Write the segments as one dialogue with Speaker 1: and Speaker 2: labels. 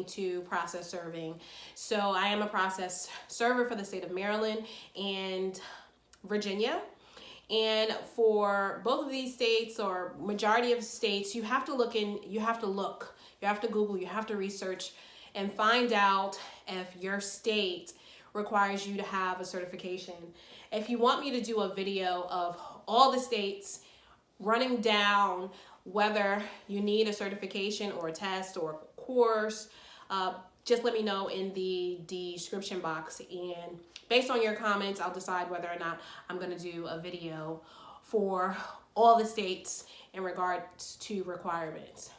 Speaker 1: to process serving. So I am a process server for the state of Maryland and Virginia. And for both of these states, or majority of states, you have to Google, you have to research and find out if your state requires you to have a certification. If you want me to do a video of all the states, running down whether you need a certification or a test or a course, just let me know in the description box, and based on your comments, I'll decide whether or not I'm going to do a video for all the states in regards to requirements.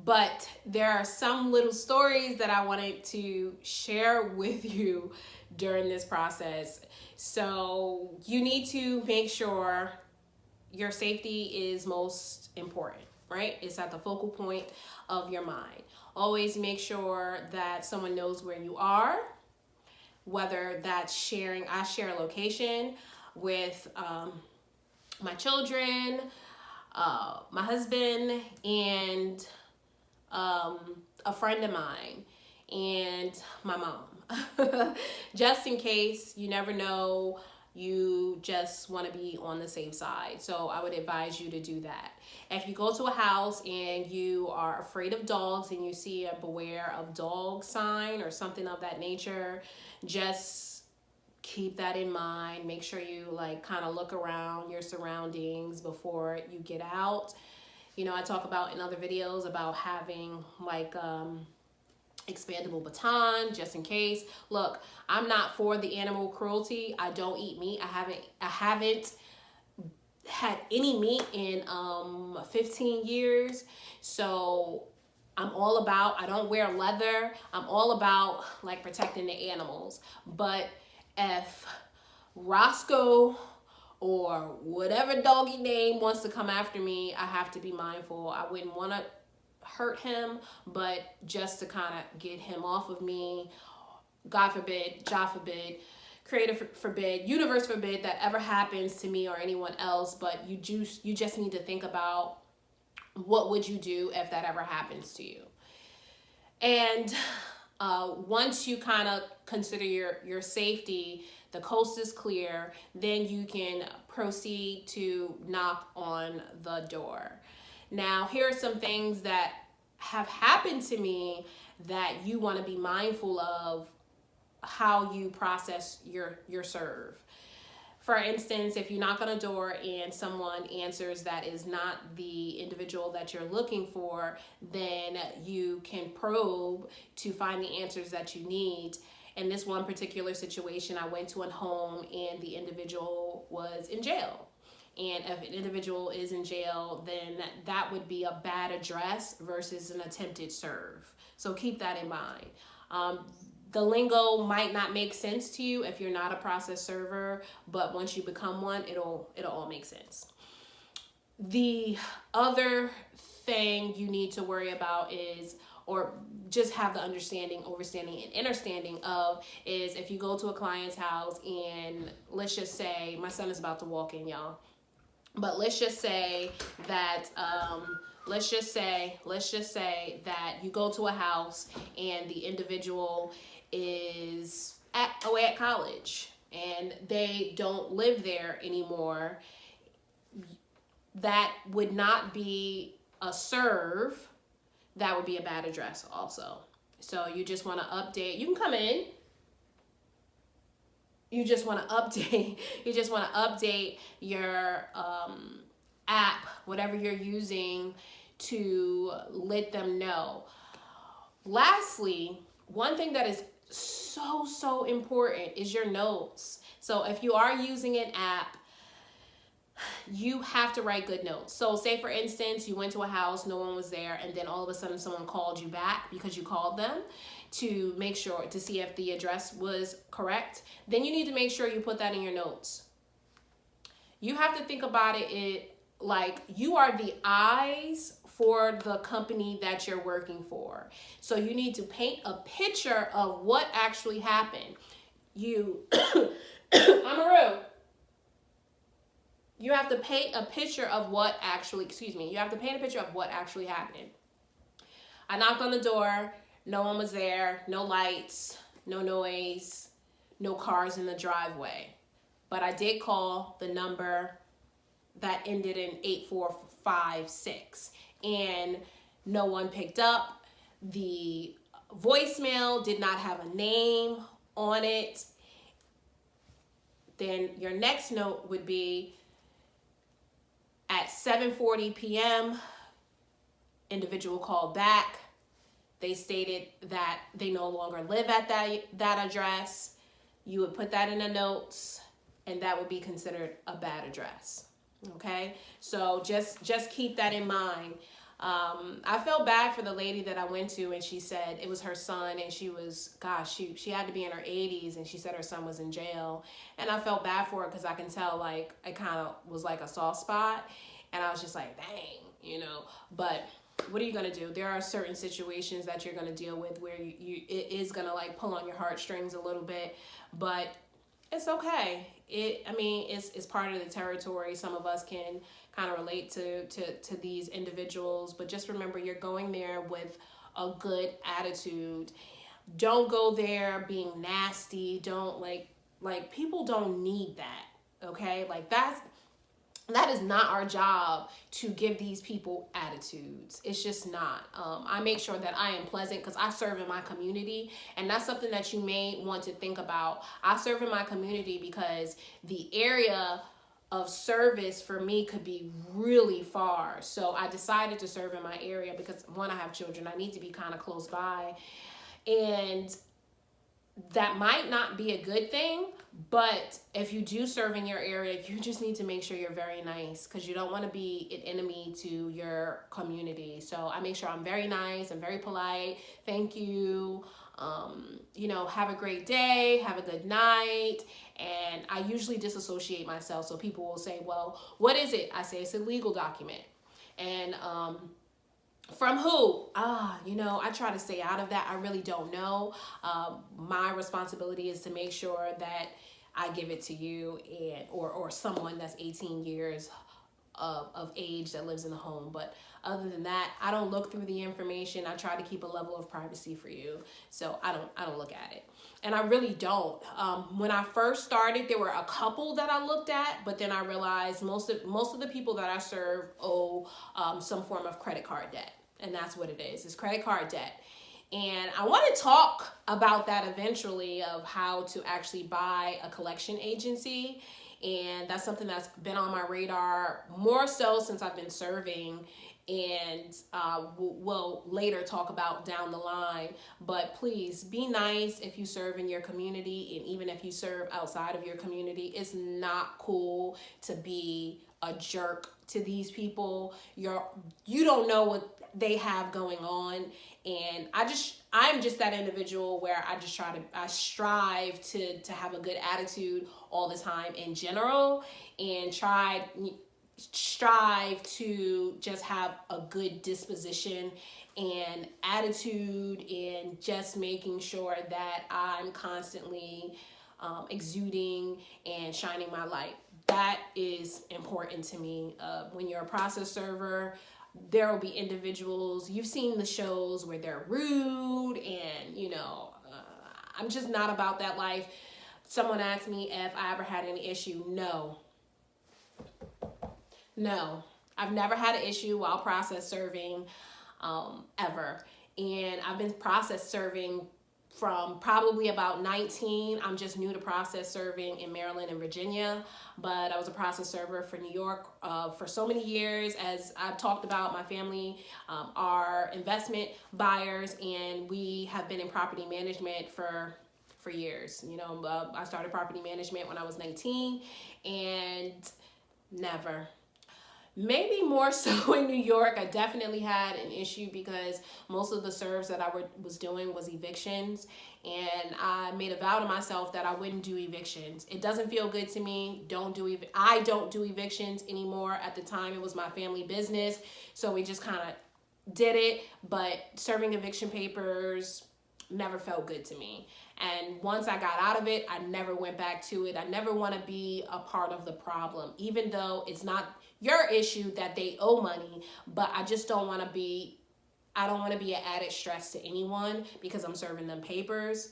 Speaker 1: But there are some little stories that I wanted to share with you during this process. So you need to make sure your safety is most important, right? It's at the focal point of your mind. Always make sure that someone knows where you are, whether that's sharing. I share a location with my children, my husband, and a friend of mine, and my mom. Just in case, you never know, you just want to be on the safe side. So I would advise you to do that. If you go to a house and you are afraid of dogs and you see a beware of dog sign or something of that nature, just keep that in mind. Make sure you kind of look around your surroundings before you get out. You know, I talk about in other videos about having expandable baton just in case. Look, I'm not for the animal cruelty. I don't eat meat. I haven't had any meat in 15 years. So I'm all about, I don't wear leather. I'm all about protecting the animals. But if Roscoe or whatever doggy name wants to come after me, I have to be mindful. I wouldn't want to hurt him, but just to kind of get him off of me. God forbid, Jah forbid, Creator forbid, universe forbid that ever happens to me or anyone else. But you just need to think about what would you do if that ever happens to you. And once you kind of consider your safety, the coast is clear, then you can proceed to knock on the door. Now, here are some things that have happened to me that you want to be mindful of how you process your serve. For instance, if you knock on a door and someone answers that is not the individual that you're looking for, then you can probe to find the answers that you need. In this one particular situation, I went to a home and the individual was in jail. And if an individual is in jail, then that would be a bad address versus an attempted serve. So keep that in mind. The lingo might not make sense to you if you're not a process server, but once you become one, it'll all make sense. The other thing you need to worry about is, or just have the understanding, overstanding, and understanding of, is if you go to a client's house and let's just say, my son is about to walk in, y'all. But let's just say that that you go to a house and the individual is away at college and they don't live there anymore. That would not be a serve. That would be a bad address also. So you just want to update. You can come in. You just want to update your app, whatever you're using, to let them know. Lastly, one thing that is so important is your notes. So if you are using an app, you have to write good notes. So say for instance, you went to a house, no one was there, and then all of a sudden someone called you back because you called them to make sure, to see if the address was correct. Then you need to make sure you put that in your notes. You have to think about it like you are the eyes for the company that you're working for. So you need to paint a picture of what actually happened. Amaru. You have to paint a picture of what actually, you have to paint a picture of what actually happened. I knocked on the door. No one was there, no lights, no noise, no cars in the driveway. But I did call the number that ended in 8456, and no one picked up. The voicemail did not have a name on it. Then your next note would be at 7:40 p.m., individual called back. They stated that they no longer live at that address. You would put that in the notes, and that would be considered a bad address. Okay, so just keep that in mind. I felt bad for the lady that I went to, and she said it was her son, and she was, gosh, she had to be in her 80s, and she said her son was in jail. And I felt bad for her because I can tell, like, it kind of was like a soft spot, and I was just like, dang, you know. But what are you gonna do? There are certain situations that you're gonna deal with where it is gonna like pull on your heartstrings a little bit, but it's okay. It's part of the territory. Some of us can kind of relate to these individuals, but just remember, you're going there with a good attitude. Don't go there being nasty. Don't like people don't need that. Okay, like that is not our job to give these people attitudes. It's just not. I make sure that I am pleasant because I serve in my community, and that's something that you may want to think about. I serve in my community because the area of service for me could be really far. So I decided to serve in my area because, one, I have children. I need to be kind of close by. And that might not be a good thing, but if you do serve in your area, you just need to make sure you're very nice because you don't want to be an enemy to your community. So I make sure I'm very nice and very polite. Thank you. Have a great day. Have a good night. And I usually disassociate myself. So people will say, well, what is it? I say it's a legal document. And from who? I try to stay out of that. I really don't know. My responsibility is to make sure that I give it to you or someone that's 18 years of age that lives in the home. But other than that, I don't look through the information. I try to keep a level of privacy for you. So I don't look at it. And I really don't. When I first started, there were a couple that I looked at, but then I realized most of the people that I serve owe some form of credit card debt. And that's what it is. It's credit card debt. And I want to talk about that eventually, of how to actually buy a collection agency. And that's something that's been on my radar more so since I've been serving, and we'll later talk about down the line. But please be nice if you serve in your community, and even if you serve outside of your community. It's not cool to be a jerk to these people. You don't know what they have going on, and I'm just that individual where I strive to have a good attitude all the time in general, and strive to just have a good disposition and attitude, and just making sure that I'm constantly exuding and shining my light. That is important to me. When you're a process server, there will be individuals, you've seen the shows where they're rude, and I'm just not about that life. Someone asked me if I ever had any issue. No, I've never had an issue while process serving, ever. And I've been process serving from probably about 19. I'm just new to process serving in Maryland and Virginia, but I was a process server for New York for so many years. As I've talked about, my family are investment buyers, and we have been in property management for years. I started property management when I was 19, and never. Maybe more so in New York, I definitely had an issue because most of the serves that I was doing was evictions, and I made a vow to myself that I wouldn't do evictions. It doesn't feel good to me. I don't do evictions anymore. At the time, it was my family business, so we just kind of did it, but serving eviction papers never felt good to me. And once I got out of it, I never went back to it. I never want to be a part of the problem, even though it's not your issue that they owe money, but I just don't want to be I don't want to be an added stress to anyone because I'm serving them papers.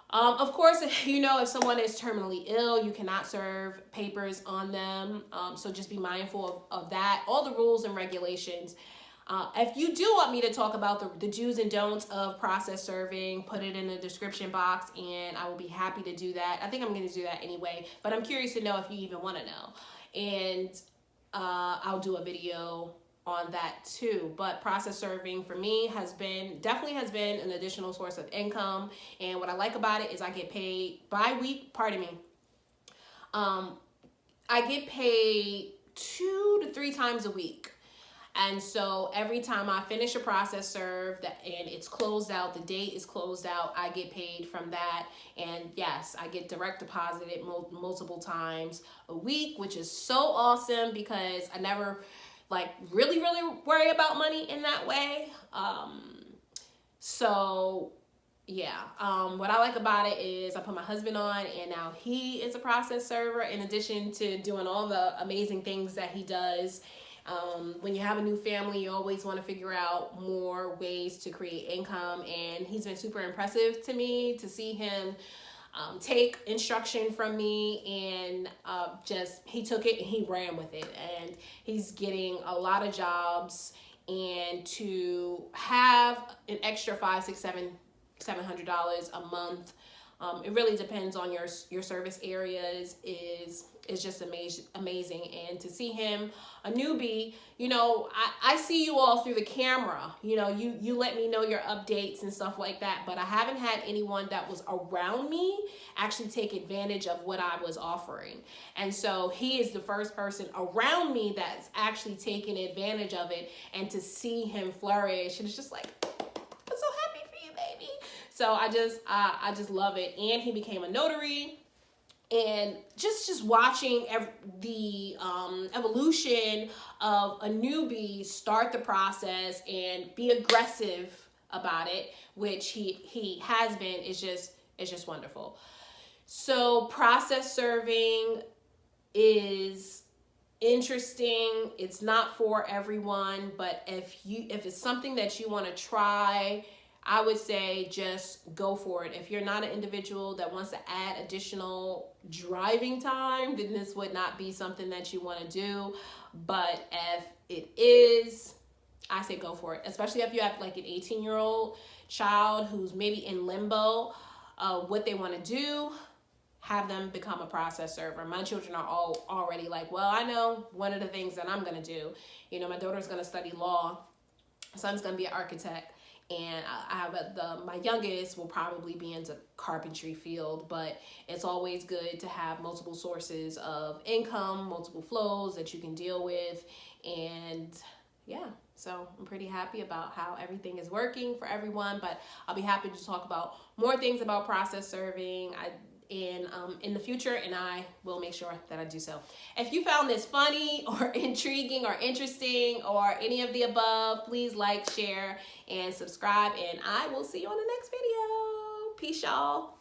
Speaker 1: Of course, if someone is terminally ill, you cannot serve papers on them. So just be mindful of that. All the rules and regulations. If you do want me to talk about the do's and don'ts of process serving, put it in the description box and I will be happy to do that. I think I'm going to do that anyway, but I'm curious to know if you even want to know. And I'll do a video on that too. But process serving for me definitely has been an additional source of income. And what I like about it is I get paid I get paid 2 to 3 times a week. And so every time I finish a process serve and it's closed out, the date is closed out, I get paid from that. And yes, I get direct deposited multiple times a week, which is so awesome because I never really worry about money in that way. What I like about it is I put my husband on and now he is a process server in addition to doing all the amazing things that he does. When you have a new family, you always want to figure out more ways to create income, and he's been super impressive to me to see him take instruction from me, and he took it and he ran with it, and he's getting a lot of jobs, and to have an extra $700 a month, it really depends on your service areas, is just amazing. And to see him, a newbie, I see you all through the camera, you let me know your updates and stuff like that, but I haven't had anyone that was around me actually take advantage of what I was offering. And so he is the first person around me that's actually taking advantage of it, and to see him flourish, it's just like, I'm so happy for you, baby. So I just love it. And he became a notary. And just watching the evolution of a newbie start the process and be aggressive about it, which he has been, is just wonderful. So process serving is interesting. It's not for everyone, but if it's something that you want to try, I would say just go for it. If you're not an individual that wants to add additional driving time, then this would not be something that you want to do. But if it is, I say go for it, especially if you have like an 18-year-old child who's maybe in limbo, what they want to do, have them become a process server. My children are all already like, well, I know one of the things that I'm going to do. My daughter's going to study law. Son's going to be an architect. And I have my youngest will probably be into carpentry field, but it's always good to have multiple sources of income, multiple flows that you can deal with. And yeah, so I'm pretty happy about how everything is working for everyone, but I'll be happy to talk about more things about process serving in the future, and I will make sure that I do so. If you found this funny or intriguing or interesting or any of the above, please like, share, and subscribe, and I will see you on the next video. Peace, y'all.